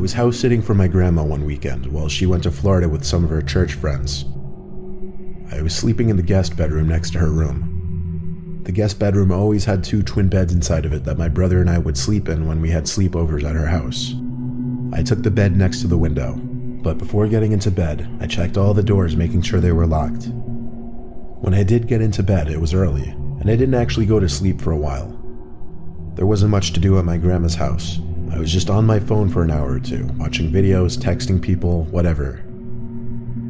was house sitting for my grandma one weekend while she went to Florida with some of her church friends. I was sleeping in the guest bedroom next to her room. The guest bedroom always had 2 twin beds inside of it that my brother and I would sleep in when we had sleepovers at her house. I took the bed next to the window, but before getting into bed, I checked all the doors making sure they were locked. When I did get into bed, it was early, and I didn't actually go to sleep for a while. There wasn't much to do at my grandma's house. I was just on my phone for an hour or two, watching videos, texting people, whatever.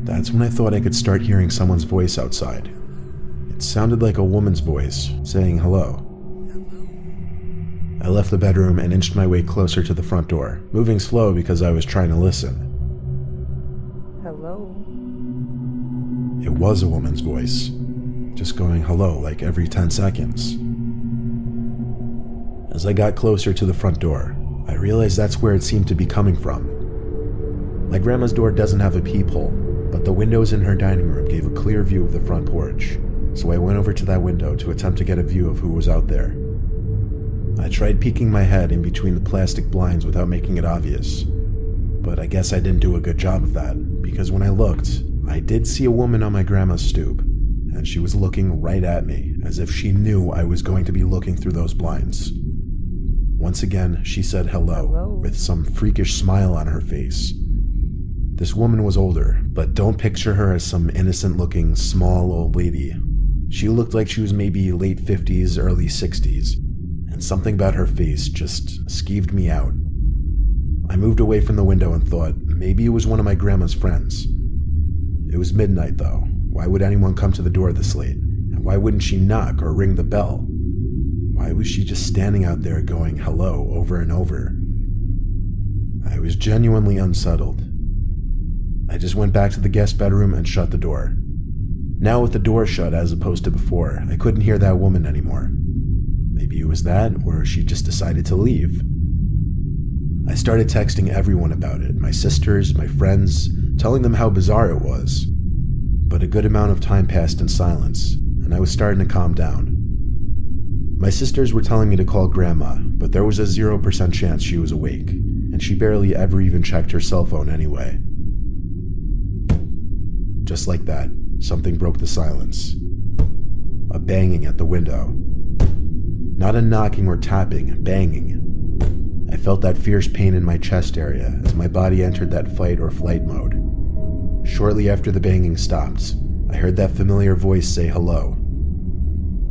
That's when I thought I could start hearing someone's voice outside. It sounded like a woman's voice, saying hello. I left the bedroom and inched my way closer to the front door, moving slow because I was trying to listen. Hello? It was a woman's voice, just going hello like every 10 seconds. As I got closer to the front door, I realized that's where it seemed to be coming from. My grandma's door doesn't have a peephole, but the windows in her dining room gave a clear view of the front porch, so I went over to that window to attempt to get a view of who was out there. I tried peeking my head in between the plastic blinds without making it obvious, but I guess I didn't do a good job of that, because when I looked, I did see a woman on my grandma's stoop, and she was looking right at me, as if she knew I was going to be looking through those blinds. Once again, she said hello, with some freakish smile on her face. This woman was older, but don't picture her as some innocent-looking, small old lady. She looked like she was maybe late 50s, early 60s, and something about her face just skeeved me out. I moved away from the window and thought maybe it was one of my grandma's friends. It was midnight, though. Why would anyone come to the door this late? And why wouldn't she knock or ring the bell? Why was she just standing out there going hello over and over? I was genuinely unsettled. I just went back to the guest bedroom and shut the door. Now with the door shut as opposed to before, I couldn't hear that woman anymore. Maybe it was that, or she just decided to leave. I started texting everyone about it, my sisters, my friends, telling them how bizarre it was. But a good amount of time passed in silence, and I was starting to calm down. My sisters were telling me to call Grandma, but there was a 0% chance she was awake, and she barely ever even checked her cell phone anyway. Just like that, something broke the silence. A banging at the window. Not a knocking or tapping, banging. I felt that fierce pain in my chest area as my body entered that fight or flight mode. Shortly after the banging stopped, I heard that familiar voice say hello.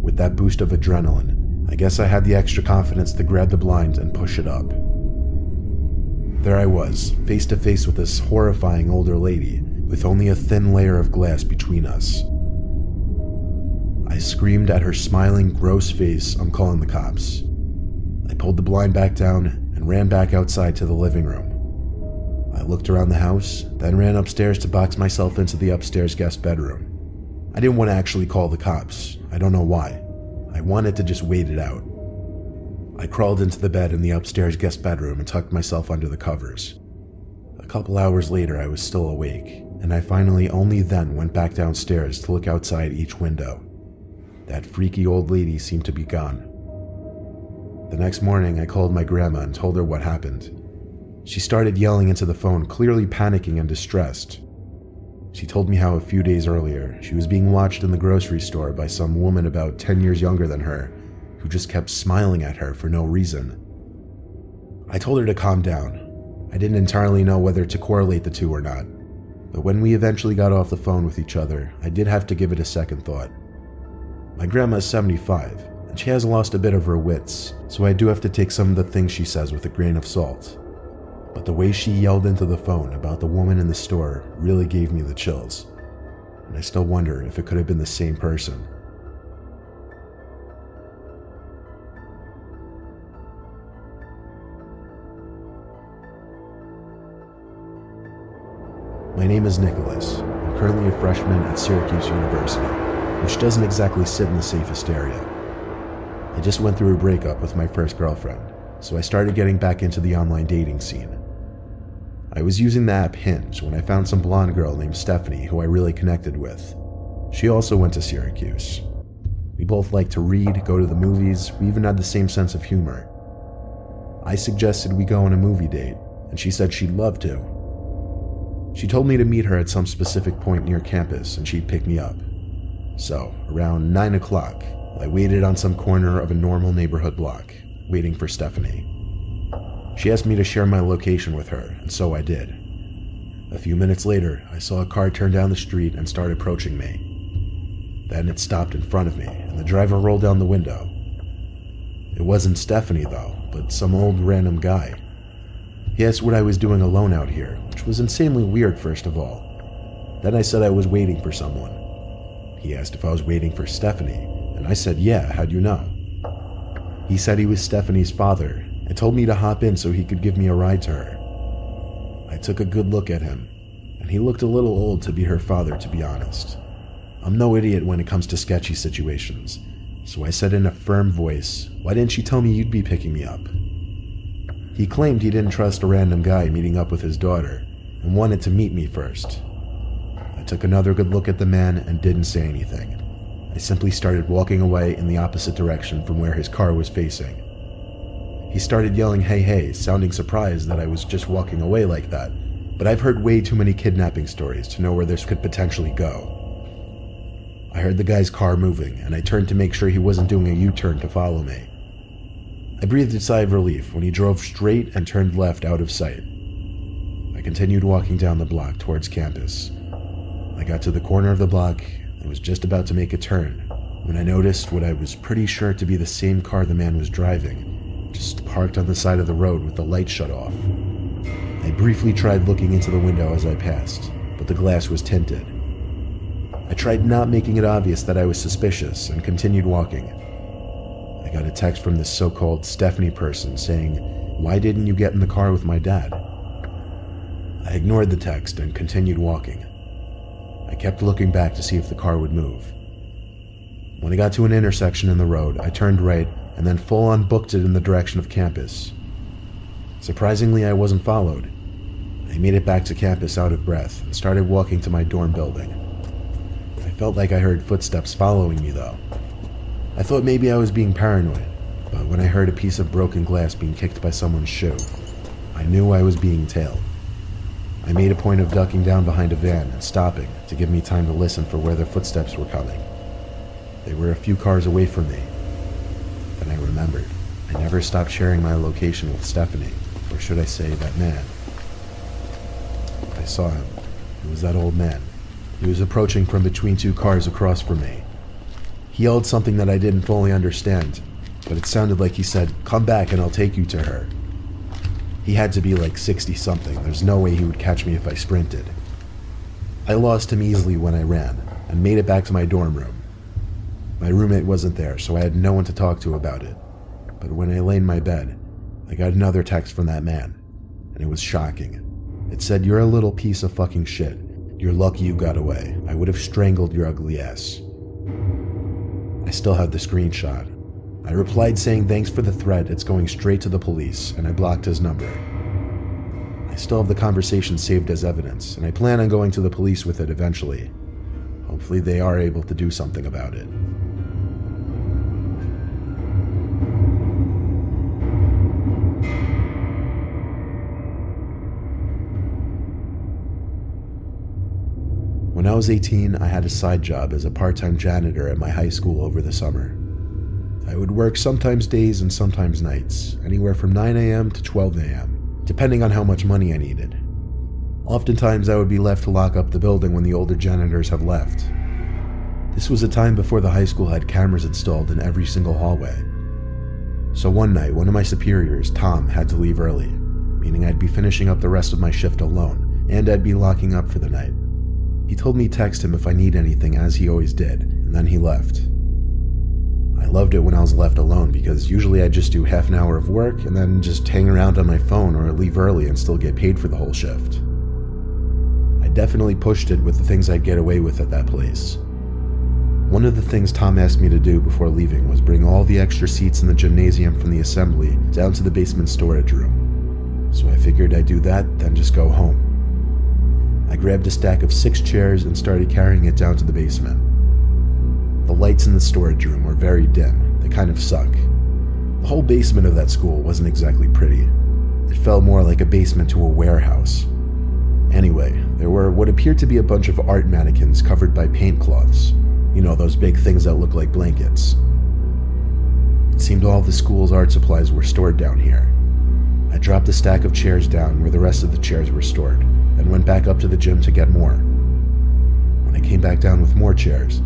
With that boost of adrenaline, I guess I had the extra confidence to grab the blind and push it up. There I was, face to face with this horrifying older lady, with only a thin layer of glass between us. I screamed at her smiling, gross face, "I'm calling the cops." I pulled the blind back down and ran back outside to the living room. I looked around the house, then ran upstairs to box myself into the upstairs guest bedroom. I didn't want to actually call the cops. I don't know why. I wanted to just wait it out. I crawled into the bed in the upstairs guest bedroom and tucked myself under the covers. A couple hours later, I was still awake, and I finally only then went back downstairs to look outside each window. That freaky old lady seemed to be gone. The next morning, I called my grandma and told her what happened. She started yelling into the phone, clearly panicking and distressed. She told me how a few days earlier, she was being watched in the grocery store by some woman about 10 years younger than her, who just kept smiling at her for no reason. I told her to calm down. I didn't entirely know whether to correlate the two or not, but when we eventually got off the phone with each other, I did have to give it a second thought. My grandma is 75, and she has lost a bit of her wits, so I do have to take some of the things she says with a grain of salt. But the way she yelled into the phone about the woman in the store really gave me the chills, and I still wonder if it could have been the same person. My name is Nicholas. I'm currently a freshman at Syracuse University, which doesn't exactly sit in the safest area. I just went through a breakup with my first girlfriend, so I started getting back into the online dating scene. I was using the app Hinge when I found some blonde girl named Stephanie who I really connected with. She also went to Syracuse. We both liked to read, go to the movies, we even had the same sense of humor. I suggested we go on a movie date, and she said she'd love to. She told me to meet her at some specific point near campus and she'd pick me up. So, around 9 o'clock, I waited on some corner of a normal neighborhood block, waiting for Stephanie. She asked me to share my location with her, and so I did. A few minutes later, I saw a car turn down the street and start approaching me. Then it stopped in front of me, and the driver rolled down the window. It wasn't Stephanie, though, but some old random guy. He asked what I was doing alone out here, which was insanely weird, first of all. Then I said I was waiting for someone. He asked if I was waiting for Stephanie, and I said, yeah, how'd you know? He said he was Stephanie's father, and told me to hop in so he could give me a ride to her. I took a good look at him, and he looked a little old to be her father, to be honest. I'm no idiot when it comes to sketchy situations, so I said in a firm voice, why didn't you tell me you'd be picking me up? He claimed he didn't trust a random guy meeting up with his daughter, and wanted to meet me first. I took another good look at the man and didn't say anything. I simply started walking away in the opposite direction from where his car was facing. He started yelling, hey, hey, sounding surprised that I was just walking away like that, but I've heard way too many kidnapping stories to know where this could potentially go. I heard the guy's car moving, and I turned to make sure he wasn't doing a U-turn to follow me. I breathed a sigh of relief when he drove straight and turned left out of sight. I continued walking down the block towards campus. I got to the corner of the block and was just about to make a turn when I noticed what I was pretty sure to be the same car the man was driving, just parked on the side of the road with the light shut off. I briefly tried looking into the window as I passed, but the glass was tinted. I tried not making it obvious that I was suspicious and continued walking. I got a text from this so-called Stephanie person saying, why didn't you get in the car with my dad? I ignored the text and continued walking. I kept looking back to see if the car would move. When I got to an intersection in the road, I turned right and then full-on booked it in the direction of campus. Surprisingly, I wasn't followed. I made it back to campus out of breath and started walking to my dorm building. I felt like I heard footsteps following me, though. I thought maybe I was being paranoid, but when I heard a piece of broken glass being kicked by someone's shoe, I knew I was being tailed. I made a point of ducking down behind a van and stopping to give me time to listen for where the footsteps were coming. They were a few cars away from me. Then I remembered. I never stopped sharing my location with Stephanie, or should I say that man. I saw him. It was that old man. He was approaching from between two cars across from me. He yelled something that I didn't fully understand, but it sounded like he said, come back and I'll take you to her. He had to be like 60-something. There's no way he would catch me if I sprinted. I lost him easily when I ran, and made it back to my dorm room. My roommate wasn't there, so I had no one to talk to about it. But when I lay in my bed, I got another text from that man, and it was shocking. It said, you're a little piece of fucking shit. You're lucky you got away. I would have strangled your ugly ass. I still have the screenshot. I replied saying thanks for the threat, it's going straight to the police, and I blocked his number. I still have the conversation saved as evidence, and I plan on going to the police with it eventually. Hopefully they are able to do something about it. When I was 18, I had a side job as a part-time janitor at my high school over the summer. I would work sometimes days and sometimes nights, anywhere from 9 a.m. to 12 a.m., depending on how much money I needed. Oftentimes, I would be left to lock up the building when the older janitors have left. This was a time before the high school had cameras installed in every single hallway. So one night, one of my superiors, Tom, had to leave early, meaning I'd be finishing up the rest of my shift alone, and I'd be locking up for the night. He told me to text him if I need anything, as he always did, and then he left. I loved it when I was left alone because usually I'd just do half an hour of work and then just hang around on my phone or leave early and still get paid for the whole shift. I definitely pushed it with the things I'd get away with at that place. One of the things Tom asked me to do before leaving was bring all the extra seats in the gymnasium from the assembly down to the basement storage room. So I figured I'd do that, then just go home. I grabbed a stack of 6 chairs and started carrying it down to the basement. The lights in the storage room were very dim. They kind of suck. The whole basement of that school wasn't exactly pretty. It felt more like a basement to a warehouse. Anyway, there were what appeared to be a bunch of art mannequins covered by paint cloths. You know, those big things that look like blankets. It seemed all of the school's art supplies were stored down here. I dropped a stack of chairs down where the rest of the chairs were stored, and went back up to the gym to get more. When I came back down with more chairs,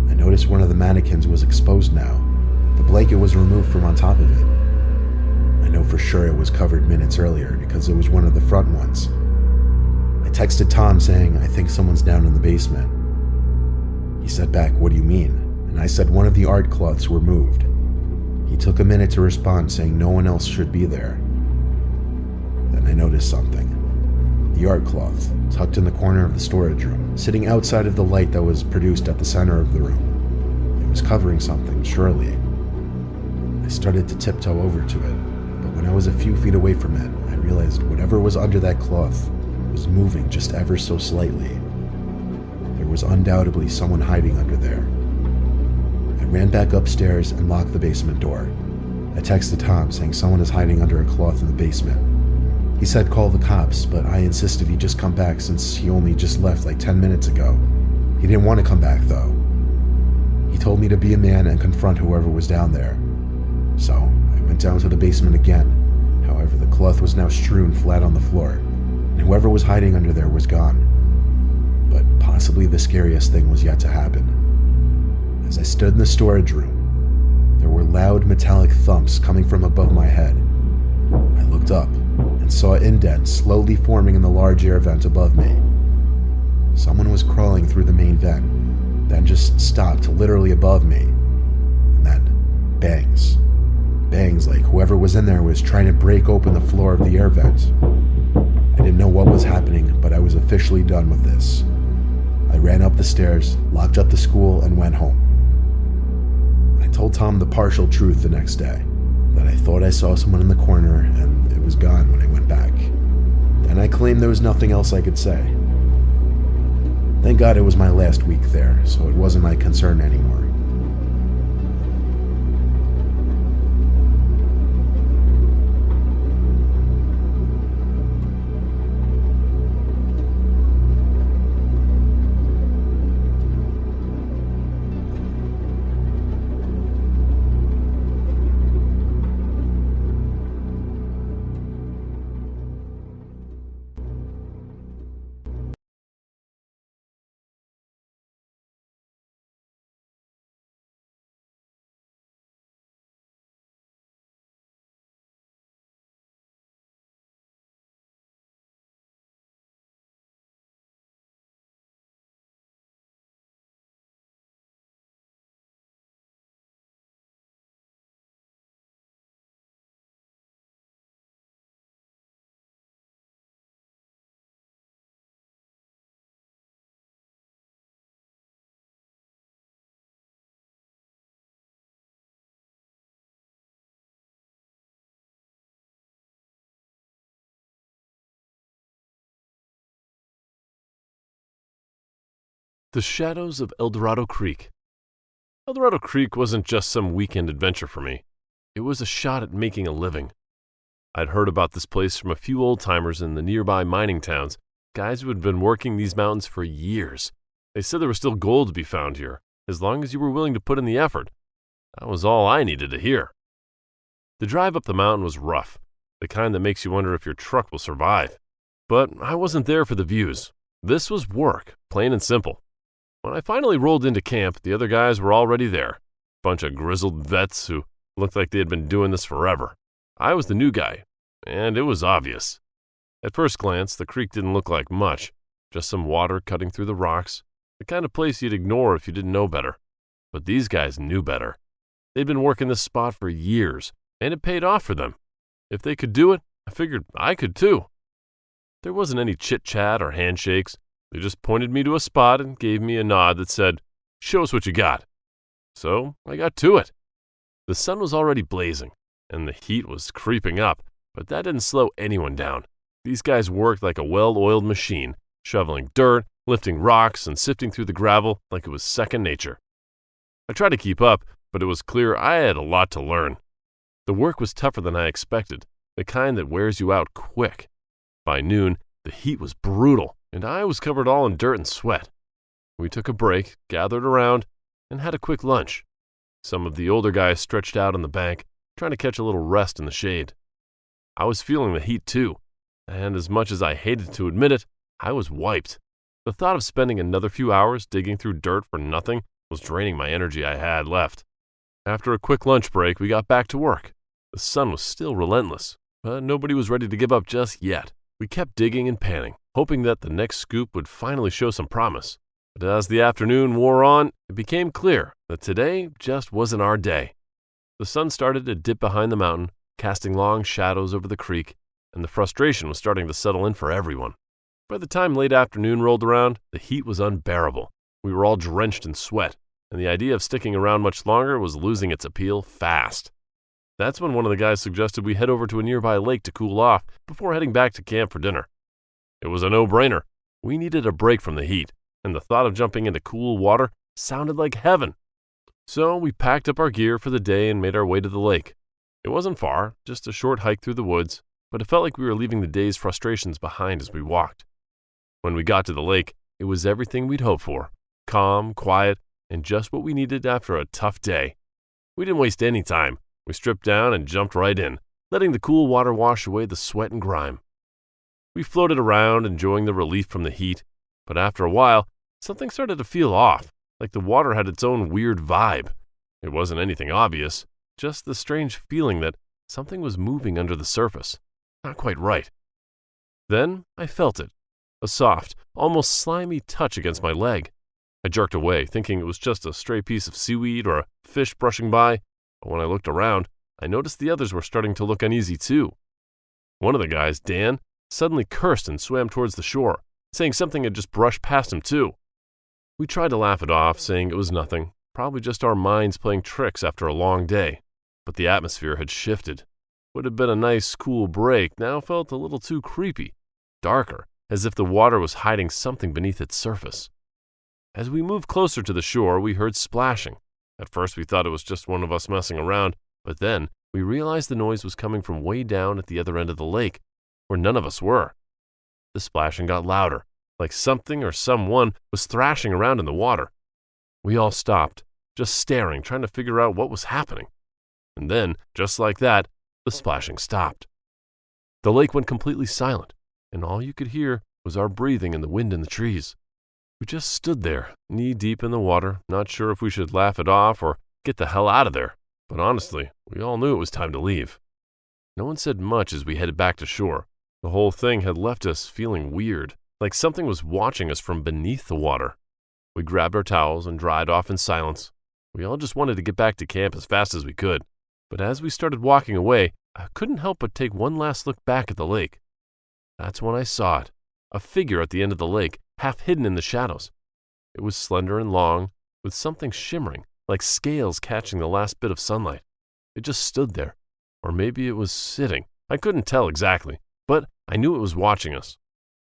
I noticed one of the mannequins was exposed now. The blanket was removed from on top of it. I know for sure it was covered minutes earlier because it was one of the front ones. I texted Tom saying, "I think someone's down in the basement." He said back, "What do you mean?" And I said one of the art cloths were moved. He took a minute to respond saying no one else should be there. Then I noticed something. The art cloth, tucked in the corner of the storage room, sitting outside of the light that was produced at the center of the room. It was covering something, surely. I started to tiptoe over to it, but when I was a few feet away from it, I realized whatever was under that cloth was moving just ever so slightly. There was undoubtedly someone hiding under there. I ran back upstairs and locked the basement door. I texted Tom saying someone is hiding under a cloth in the basement. He said call the cops, but I insisted he just come back since he only just left like 10 minutes ago. He didn't want to come back though. He told me to be a man and confront whoever was down there. So I went down to the basement again. However, the cloth was now strewn flat on the floor, and whoever was hiding under there was gone. But possibly the scariest thing was yet to happen. As I stood in the storage room, there were loud metallic thumps coming from above my head. I looked up and saw indents slowly forming in the large air vent above me. Someone was crawling through the main vent, then just stopped literally above me. And then, bangs. Bangs like whoever was in there was trying to break open the floor of the air vent. I didn't know what was happening, but I was officially done with this. I ran up the stairs, locked up the school, and went home. I told Tom the partial truth the next day, that I thought I saw someone in the corner and it was gone when I went back. Then I claimed there was nothing else I could say. Thank God it was my last week there, so it wasn't my concern anymore. The Shadows of Eldorado Creek. Eldorado Creek wasn't just some weekend adventure for me. It was a shot at making a living. I'd heard about this place from a few old-timers in the nearby mining towns, guys who had been working these mountains for years. They said there was still gold to be found here, as long as you were willing to put in the effort. That was all I needed to hear. The drive up the mountain was rough, the kind that makes you wonder if your truck will survive. But I wasn't there for the views. This was work, plain and simple. When I finally rolled into camp, the other guys were already there. Bunch of grizzled vets who looked like they had been doing this forever. I was the new guy, and it was obvious. At first glance, the creek didn't look like much, just some water cutting through the rocks, the kind of place you'd ignore if you didn't know better. But these guys knew better. They'd been working this spot for years, and it paid off for them. If they could do it, I figured I could too. There wasn't any chit-chat or handshakes. They just pointed me to a spot and gave me a nod that said, "Show us what you got." So I got to it. The sun was already blazing, and the heat was creeping up, but that didn't slow anyone down. These guys worked like a well-oiled machine, shoveling dirt, lifting rocks, and sifting through the gravel like it was second nature. I tried to keep up, but it was clear I had a lot to learn. The work was tougher than I expected, the kind that wears you out quick. By noon, the heat was brutal, and I was covered all in dirt and sweat. We took a break, gathered around, and had a quick lunch. Some of the older guys stretched out on the bank, trying to catch a little rest in the shade. I was feeling the heat too, and as much as I hated to admit it, I was wiped. The thought of spending another few hours digging through dirt for nothing was draining my energy I had left. After a quick lunch break, we got back to work. The sun was still relentless, but nobody was ready to give up just yet. We kept digging and panning, hoping that the next scoop would finally show some promise. But as the afternoon wore on, it became clear that today just wasn't our day. The sun started to dip behind the mountain, casting long shadows over the creek, and the frustration was starting to settle in for everyone. By the time late afternoon rolled around, the heat was unbearable. We were all drenched in sweat, and the idea of sticking around much longer was losing its appeal fast. That's when one of the guys suggested we head over to a nearby lake to cool off before heading back to camp for dinner. It was a no-brainer. We needed a break from the heat, and the thought of jumping into cool water sounded like heaven. So we packed up our gear for the day and made our way to the lake. It wasn't far, just a short hike through the woods, but it felt like we were leaving the day's frustrations behind as we walked. When we got to the lake, it was everything we'd hoped for. Calm, quiet, and just what we needed after a tough day. We didn't waste any time. We stripped down and jumped right in, letting the cool water wash away the sweat and grime. We floated around, enjoying the relief from the heat, but after a while, something started to feel off, like the water had its own weird vibe. It wasn't anything obvious, just the strange feeling that something was moving under the surface. Not quite right. Then I felt it, a soft, almost slimy touch against my leg. I jerked away, thinking it was just a stray piece of seaweed or a fish brushing by, but when I looked around, I noticed the others were starting to look uneasy too. One of the guys, Dan, suddenly cursed and swam towards the shore, saying something had just brushed past him too. We tried to laugh it off, saying it was nothing, probably just our minds playing tricks after a long day, but the atmosphere had shifted. What had been a nice, cool break now felt a little too creepy, darker, as if the water was hiding something beneath its surface. As we moved closer to the shore, we heard splashing. At first we thought it was just one of us messing around, but then we realized the noise was coming from way down at the other end of the lake, where none of us were. The splashing got louder, like something or someone was thrashing around in the water. We all stopped, just staring, trying to figure out what was happening. And then, just like that, the splashing stopped. The lake went completely silent, and all you could hear was our breathing and the wind in the trees. We just stood there, knee-deep in the water, not sure if we should laugh it off or get the hell out of there. But honestly, we all knew it was time to leave. No one said much as we headed back to shore. The whole thing had left us feeling weird, like something was watching us from beneath the water. We grabbed our towels and dried off in silence. We all just wanted to get back to camp as fast as we could. But as we started walking away, I couldn't help but take one last look back at the lake. That's when I saw it, a figure at the end of the lake, half hidden in the shadows. It was slender and long, with something shimmering, like scales catching the last bit of sunlight. It just stood there, or maybe it was sitting. I couldn't tell exactly, but I knew it was watching us.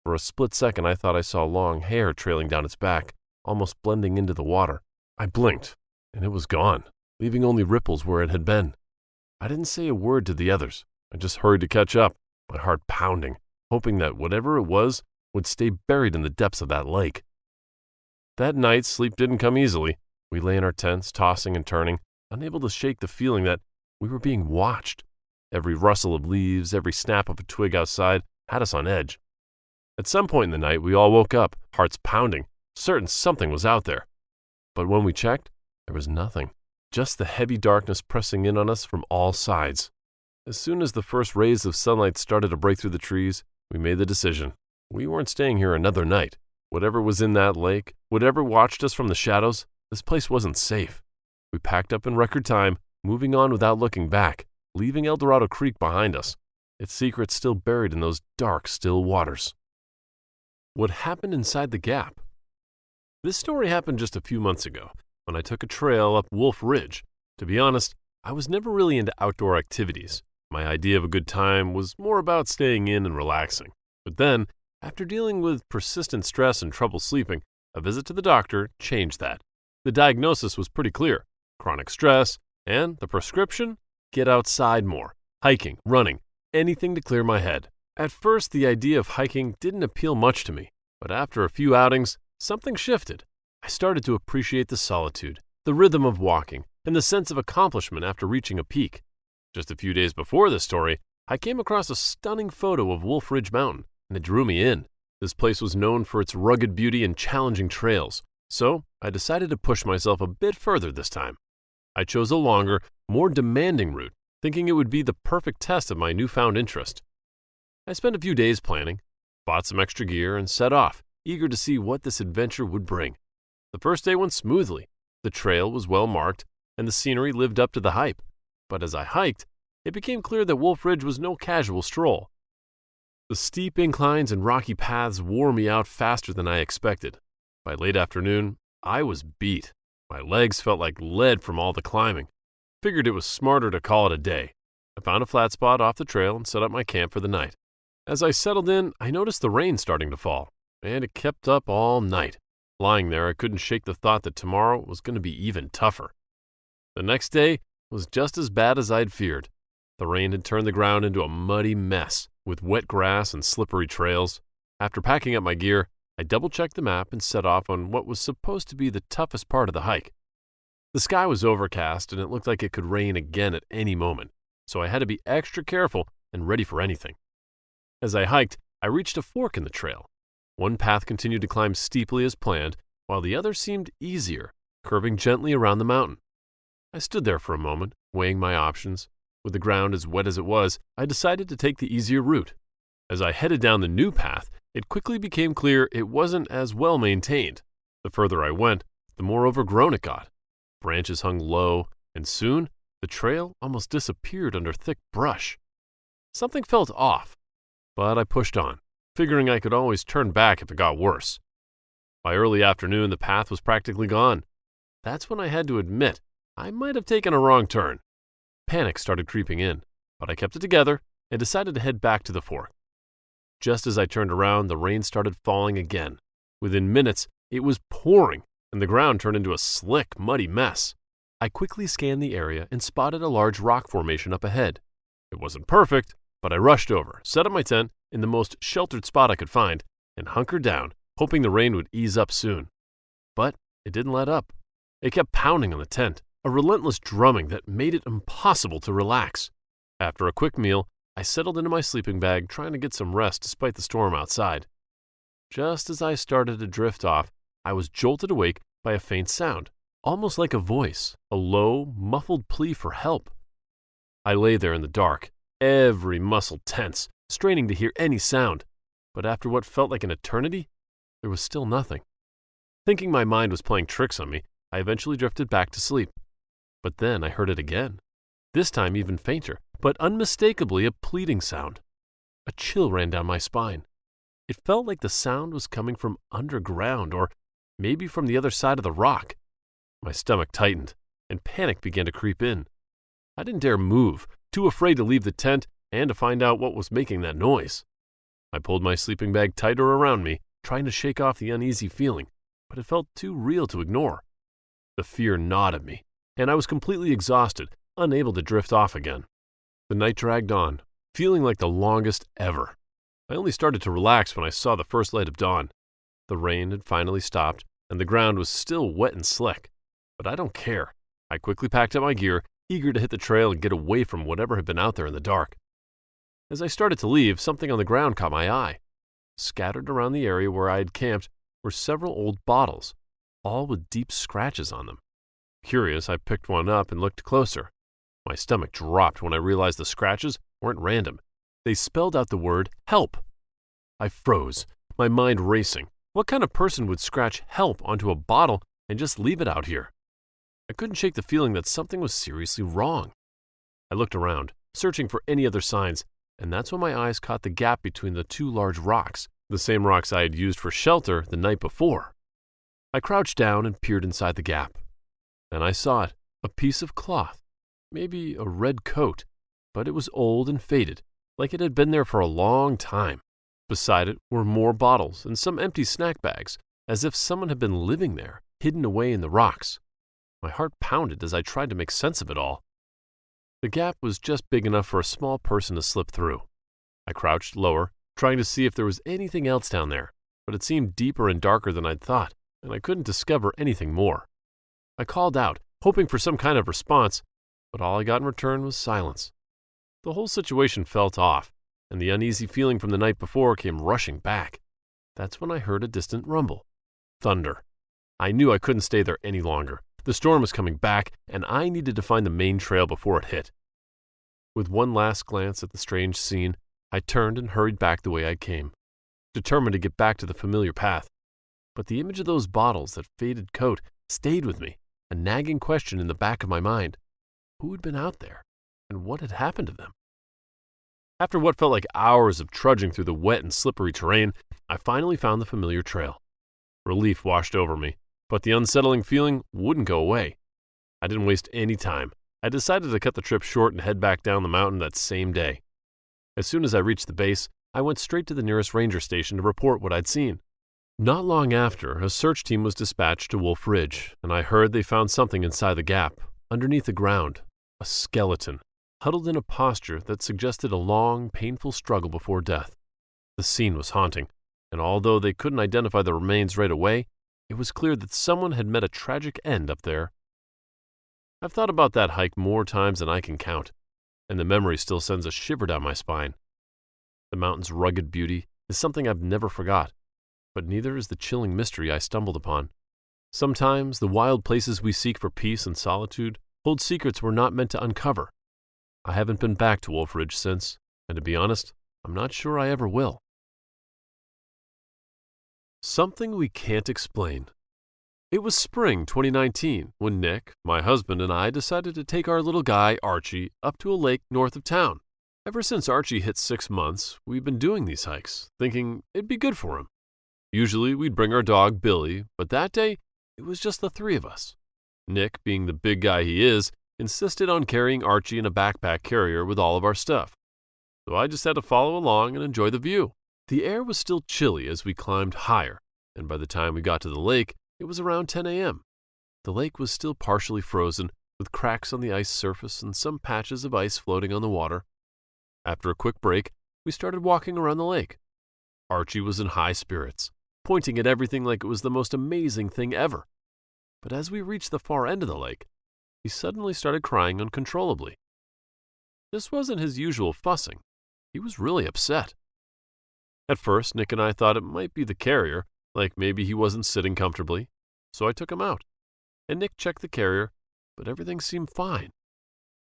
For a split second, I thought I saw long hair trailing down its back, almost blending into the water. I blinked, and it was gone, leaving only ripples where it had been. I didn't say a word to the others. I just hurried to catch up, my heart pounding, hoping that whatever it was would stay buried in the depths of that lake. That night, sleep didn't come easily. We lay in our tents, tossing and turning, unable to shake the feeling that we were being watched. Every rustle of leaves, every snap of a twig outside had us on edge. At some point in the night, we all woke up, hearts pounding, certain something was out there. But when we checked, there was nothing, just the heavy darkness pressing in on us from all sides. As soon as the first rays of sunlight started to break through the trees, we made the decision. We weren't staying here another night. Whatever was in that lake, whatever watched us from the shadows, this place wasn't safe. We packed up in record time, moving on without looking back, leaving El Dorado Creek behind us, its secrets still buried in those dark, still waters. What happened inside the gap? This story happened just a few months ago, when I took a trail up Wolf Ridge. To be honest, I was never really into outdoor activities. My idea of a good time was more about staying in and relaxing. But then, after dealing with persistent stress and trouble sleeping, a visit to the doctor changed that. The diagnosis was pretty clear: chronic stress, and the prescription? Get outside more. Hiking, running, anything to clear my head. At first, the idea of hiking didn't appeal much to me, but after a few outings, something shifted. I started to appreciate the solitude, the rhythm of walking, and the sense of accomplishment after reaching a peak. Just a few days before this story, I came across a stunning photo of Wolf Ridge Mountain, and it drew me in. This place was known for its rugged beauty and challenging trails, so I decided to push myself a bit further this time. I chose a longer, more demanding route, thinking it would be the perfect test of my newfound interest. I spent a few days planning, bought some extra gear, and set off, eager to see what this adventure would bring. The first day went smoothly. The trail was well marked, and the scenery lived up to the hype. But as I hiked, it became clear that Wolf Ridge was no casual stroll. The steep inclines and rocky paths wore me out faster than I expected. By late afternoon, I was beat. My legs felt like lead from all the climbing. Figured it was smarter to call it a day. I found a flat spot off the trail and set up my camp for the night. As I settled in, I noticed the rain starting to fall, and it kept up all night. Lying there, I couldn't shake the thought that tomorrow was going to be even tougher. The next day was just as bad as I'd feared. The rain had turned the ground into a muddy mess, with wet grass and slippery trails. After packing up my gear, I double-checked the map and set off on what was supposed to be the toughest part of the hike. The sky was overcast, and it looked like it could rain again at any moment, so I had to be extra careful and ready for anything. As I hiked, I reached a fork in the trail. One path continued to climb steeply as planned, while the other seemed easier, curving gently around the mountain. I stood there for a moment, weighing my options. With the ground as wet as it was, I decided to take the easier route. As I headed down the new path, it quickly became clear it wasn't as well maintained. The further I went, the more overgrown it got. Branches hung low, and soon the trail almost disappeared under thick brush. Something felt off, but I pushed on, figuring I could always turn back if it got worse. By early afternoon, the path was practically gone. That's when I had to admit I might have taken a wrong turn. Panic started creeping in, but I kept it together and decided to head back to the fork. Just as I turned around, the rain started falling again. Within minutes, it was pouring, and the ground turned into a slick, muddy mess. I quickly scanned the area and spotted a large rock formation up ahead. It wasn't perfect, but I rushed over, set up my tent in the most sheltered spot I could find, and hunkered down, hoping the rain would ease up soon. But it didn't let up. It kept pounding on the tent, a relentless drumming that made it impossible to relax. After a quick meal, I settled into my sleeping bag, trying to get some rest despite the storm outside. Just as I started to drift off, I was jolted awake by a faint sound, almost like a voice, a low, muffled plea for help. I lay there in the dark, every muscle tense, straining to hear any sound, but after what felt like an eternity, there was still nothing. Thinking my mind was playing tricks on me, I eventually drifted back to sleep. But then I heard it again, this time even fainter, but unmistakably a pleading sound. A chill ran down my spine. It felt like the sound was coming from underground, or maybe from the other side of the rock. My stomach tightened, and panic began to creep in. I didn't dare move, too afraid to leave the tent and to find out what was making that noise. I pulled my sleeping bag tighter around me, trying to shake off the uneasy feeling, but it felt too real to ignore. The fear gnawed at me, and I was completely exhausted, unable to drift off again. The night dragged on, feeling like the longest ever. I only started to relax when I saw the first light of dawn. The rain had finally stopped, and the ground was still wet and slick. But I don't care. I quickly packed up my gear, eager to hit the trail and get away from whatever had been out there in the dark. As I started to leave, something on the ground caught my eye. Scattered around the area where I had camped were several old bottles, all with deep scratches on them. Curious, I picked one up and looked closer. My stomach dropped when I realized the scratches weren't random. They spelled out the word help. I froze, my mind racing. What kind of person would scratch help onto a bottle and just leave it out here? I couldn't shake the feeling that something was seriously wrong. I looked around, searching for any other signs, and that's when my eyes caught the gap between the two large rocks, the same rocks I had used for shelter the night before. I crouched down and peered inside the gap. Then I saw it, a piece of cloth, maybe a red coat, but it was old and faded, like it had been there for a long time. Beside it were more bottles and some empty snack bags, as if someone had been living there, hidden away in the rocks. My heart pounded as I tried to make sense of it all. The gap was just big enough for a small person to slip through. I crouched lower, trying to see if there was anything else down there, but it seemed deeper and darker than I'd thought, and I couldn't discover anything more. I called out, hoping for some kind of response, but all I got in return was silence. The whole situation felt off, and the uneasy feeling from the night before came rushing back. That's when I heard a distant rumble. Thunder. I knew I couldn't stay there any longer. The storm was coming back, and I needed to find the main trail before it hit. With one last glance at the strange scene, I turned and hurried back the way I came, determined to get back to the familiar path. But the image of those bottles, that faded coat, stayed with me, a nagging question in the back of my mind. Who had been out there, and what had happened to them? After what felt like hours of trudging through the wet and slippery terrain, I finally found the familiar trail. Relief washed over me, but the unsettling feeling wouldn't go away. I didn't waste any time. I decided to cut the trip short and head back down the mountain that same day. As soon as I reached the base, I went straight to the nearest ranger station to report what I'd seen. Not long after, a search team was dispatched to Wolf Ridge, and I heard they found something inside the gap, underneath the ground, a skeleton, huddled in a posture that suggested a long, painful struggle before death. The scene was haunting, and although they couldn't identify the remains right away, it was clear that someone had met a tragic end up there. I've thought about that hike more times than I can count, and the memory still sends a shiver down my spine. The mountain's rugged beauty is something I've never forgot, but neither is the chilling mystery I stumbled upon. Sometimes the wild places we seek for peace and solitude hold secrets we're not meant to uncover. I haven't been back to Wolf Ridge since, and to be honest, I'm not sure I ever will. Something we can't explain. It was spring 2019 when Nick, my husband, and I decided to take our little guy, Archie, up to a lake north of town. Ever since Archie hit 6 months, we've been doing these hikes, thinking it'd be good for him. Usually we'd bring our dog, Billy, but that day it was just the 3 of us. Nick, being the big guy he is, insisted on carrying Archie in a backpack carrier with all of our stuff. So I just had to follow along and enjoy the view. The air was still chilly as we climbed higher, and by the time we got to the lake, it was around 10 a.m. The lake was still partially frozen, with cracks on the ice surface and some patches of ice floating on the water. After a quick break, we started walking around the lake. Archie was in high spirits, pointing at everything like it was the most amazing thing ever. But as we reached the far end of the lake, he suddenly started crying uncontrollably. This wasn't his usual fussing. He was really upset. At first, Nick and I thought it might be the carrier, like maybe he wasn't sitting comfortably, so I took him out. And Nick checked the carrier, but everything seemed fine.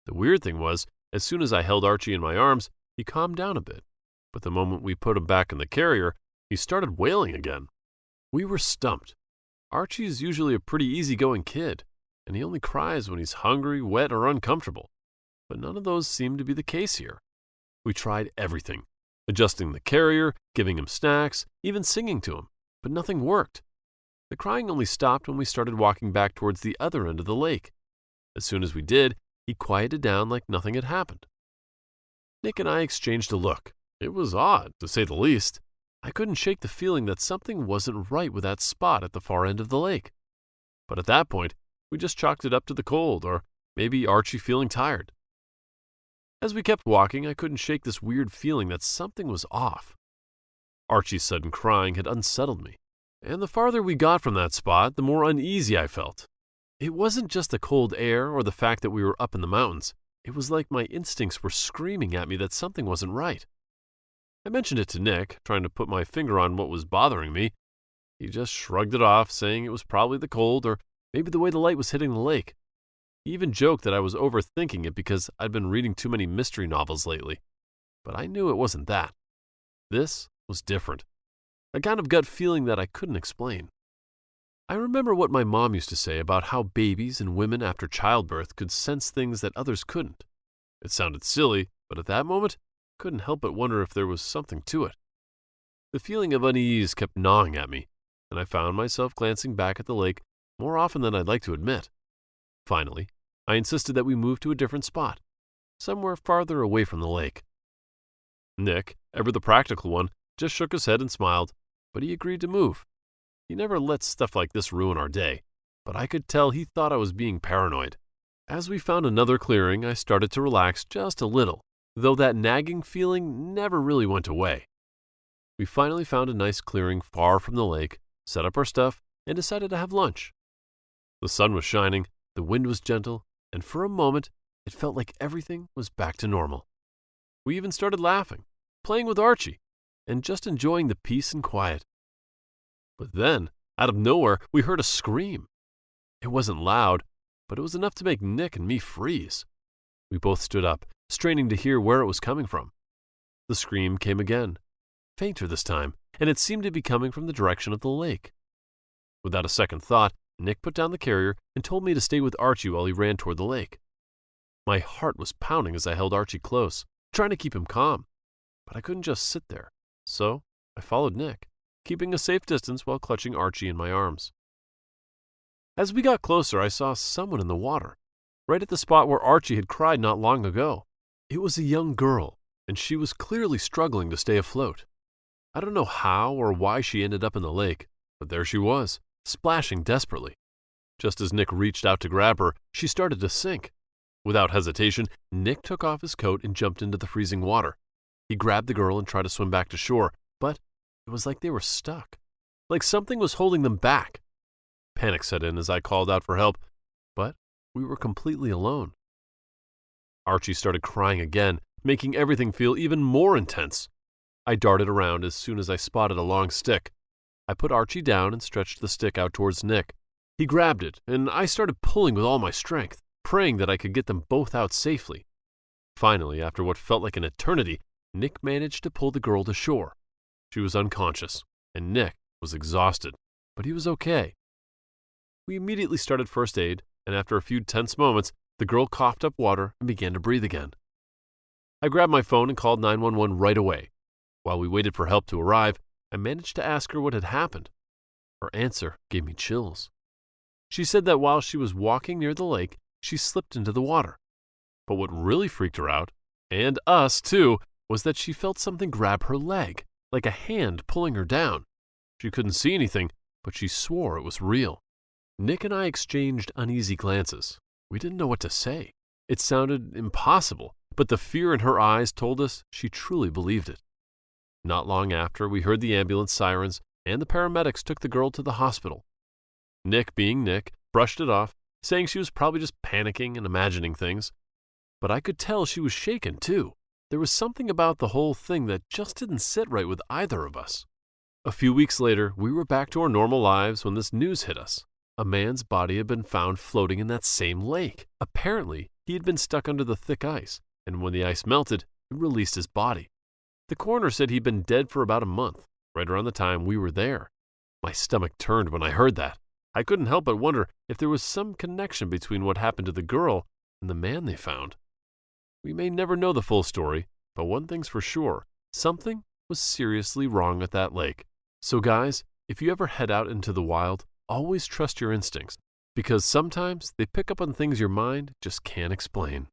The weird thing was, as soon as I held Archie in my arms, he calmed down a bit. But the moment we put him back in the carrier, he started wailing again. We were stumped. Archie's usually a pretty easygoing kid, and he only cries when he's hungry, wet, or uncomfortable. But none of those seemed to be the case here. We tried everything, adjusting the carrier, giving him snacks, even singing to him, but nothing worked. The crying only stopped when we started walking back towards the other end of the lake. As soon as we did, he quieted down like nothing had happened. Nick and I exchanged a look. It was odd, to say the least. I couldn't shake the feeling that something wasn't right with that spot at the far end of the lake. But at that point, we just chalked it up to the cold, or maybe Archie feeling tired. As we kept walking, I couldn't shake this weird feeling that something was off. Archie's sudden crying had unsettled me, and the farther we got from that spot, the more uneasy I felt. It wasn't just the cold air or the fact that we were up in the mountains. It was like my instincts were screaming at me that something wasn't right. I mentioned it to Nick, trying to put my finger on what was bothering me. He just shrugged it off, saying it was probably the cold or maybe the way the light was hitting the lake. He even joked that I was overthinking it because I'd been reading too many mystery novels lately. But I knew it wasn't that. This was different. A kind of gut feeling that I couldn't explain. I remember what my mom used to say about how babies and women after childbirth could sense things that others couldn't. It sounded silly, but at that moment, I couldn't help but wonder if there was something to it. The feeling of unease kept gnawing at me, and I found myself glancing back at the lake more often than I'd like to admit. Finally, I insisted that we move to a different spot, somewhere farther away from the lake. Nick, ever the practical one, just shook his head and smiled, but he agreed to move. He never lets stuff like this ruin our day, but I could tell he thought I was being paranoid. As we found another clearing, I started to relax just a little, though that nagging feeling never really went away. We finally found a nice clearing far from the lake, set up our stuff, and decided to have lunch. The sun was shining, the wind was gentle, and for a moment, it felt like everything was back to normal. We even started laughing, playing with Archie, and just enjoying the peace and quiet. But then, out of nowhere, we heard a scream. It wasn't loud, but it was enough to make Nick and me freeze. We both stood up, straining to hear where it was coming from. The scream came again, fainter this time, and it seemed to be coming from the direction of the lake. Without a second thought, Nick put down the carrier and told me to stay with Archie while he ran toward the lake. My heart was pounding as I held Archie close, trying to keep him calm, but I couldn't just sit there, so I followed Nick, keeping a safe distance while clutching Archie in my arms. As we got closer, I saw someone in the water, right at the spot where Archie had cried not long ago. It was a young girl, and she was clearly struggling to stay afloat. I don't know how or why she ended up in the lake, but there she was, splashing desperately. Just as Nick reached out to grab her, she started to sink. Without hesitation, Nick took off his coat and jumped into the freezing water. He grabbed the girl and tried to swim back to shore, but it was like they were stuck, like something was holding them back. Panic set in as I called out for help, but we were completely alone. Archie started crying again, making everything feel even more intense. I darted around as soon as I spotted a long stick. I put Archie down and stretched the stick out towards Nick. He grabbed it, and I started pulling with all my strength, praying that I could get them both out safely. Finally, after what felt like an eternity, Nick managed to pull the girl to shore. She was unconscious, and Nick was exhausted, but he was okay. We immediately started first aid, and after a few tense moments, the girl coughed up water and began to breathe again. I grabbed my phone and called 911 right away. While we waited for help to arrive, I managed to ask her what had happened. Her answer gave me chills. She said that while she was walking near the lake, she slipped into the water. But what really freaked her out, and us too, was that she felt something grab her leg, like a hand pulling her down. She couldn't see anything, but she swore it was real. Nick and I exchanged uneasy glances. We didn't know what to say. It sounded impossible, but the fear in her eyes told us she truly believed it. Not long after, we heard the ambulance sirens, and the paramedics took the girl to the hospital. Nick, being Nick, brushed it off, saying she was probably just panicking and imagining things. But I could tell she was shaken, too. There was something about the whole thing that just didn't sit right with either of us. A few weeks later, we were back to our normal lives when this news hit us. A man's body had been found floating in that same lake. Apparently, he had been stuck under the thick ice, and when the ice melted, it released his body. The coroner said he'd been dead for about a month, right around the time we were there. My stomach turned when I heard that. I couldn't help but wonder if there was some connection between what happened to the girl and the man they found. We may never know the full story, but one thing's for sure, something was seriously wrong at that lake. So guys, if you ever head out into the wild, always trust your instincts, because sometimes they pick up on things your mind just can't explain.